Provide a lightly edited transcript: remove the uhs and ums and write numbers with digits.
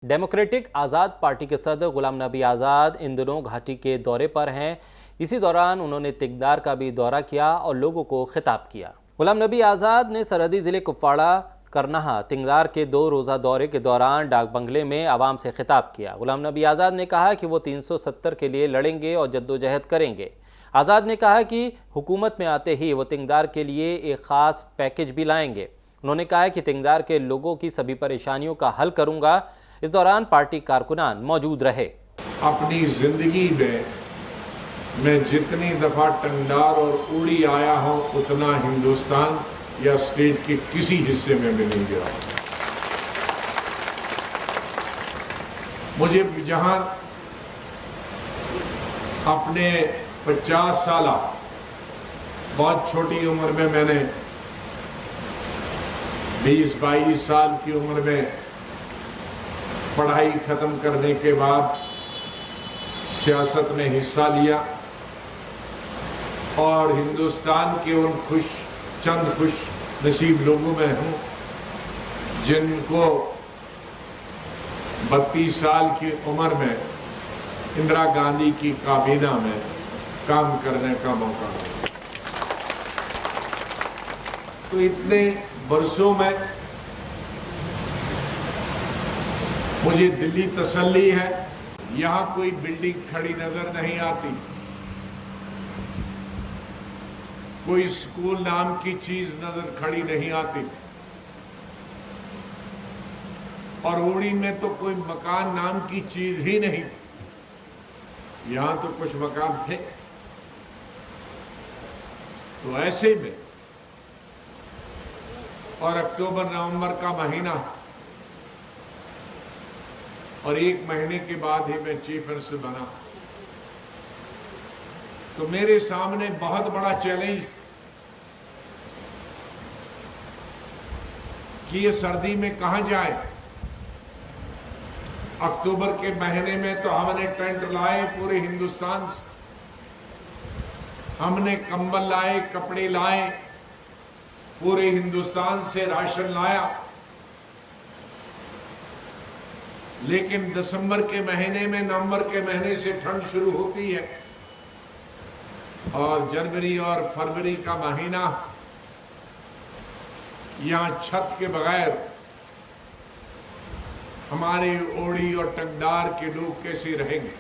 Democratic आज़ाद party के सदर गुलाम नबी आज़ाद इन दिनों घाटी के दौरे पर हैं। इसी दौरान उन्होंने तिगदार का भी दौरा किया और लोगों को खिताब किया। गुलाम नबी आज़ाद ने सरहदी ज़िले कुपवाड़ा, करनाहा, तिगदार के 2 रोज़ा दौरे के दौरान डाक बंगले में आवाम से खिताब किया। गुलाम नबी आज़ाद ने कहा कि वो 370 के लिए लड़ेंगे और जद्दोजहद करेंगे। आज़ाद ने कहा कि हुकूमत में आते ही वो तिगदार के लिए एक ख़ास पैकेज भी लाएंगे। उन्होंने कहा कि तिगदार के लोगों की सभी परेशानियों का हल करूँगा। इस दौरान पार्टी कारकुनान मौजूद रहे। अपनी जिंदगी में मैं जितनी दफा टंगदार और उड़ी आया हूं उतना हिंदुस्तान या स्टेट के किसी हिस्से में भी नहीं गया। मुझे जहां अपने 50 साल बहुत छोटी उम्र में मैंने 20-22 साल की उम्र में पढ़ाई खत्म करने के बाद सियासत में हिस्सा लिया और हिंदुस्तान के उन चंद खुश नसीब लोगों में हूँ जिनको 32 साल की उम्र में इंदिरा गांधी की काबीना में काम करने का मौका मिला। तो इतने वर्षों में मुझे दिली तसल्ली है, यहां कोई बिल्डिंग खड़ी नजर नहीं आती, कोई स्कूल नाम की चीज नजर खड़ी नहीं आती और उड़ी में तो कोई मकान नाम की चीज ही नहीं थी। यहां तो कुछ मकान थे। तो ऐसे में और अक्टूबर नवंबर का महीना और 1 महीने के बाद ही मैं चीफ मिनिस्टर बना, तो मेरे सामने बहुत बड़ा चैलेंज कि ये सर्दी में कहां जाए। अक्टूबर के महीने में तो हमने टेंट लाए पूरे हिंदुस्तान से, हमने कंबल लाए, कपड़े लाए, पूरे हिंदुस्तान से राशन लाया। लेकिन दिसंबर के महीने में, नवंबर के महीने से ठंड शुरू होती है और जनवरी और फरवरी का महीना यहां छत के बगैर हमारे ओड़ी और टंगदार के लोग कैसे रहेंगे।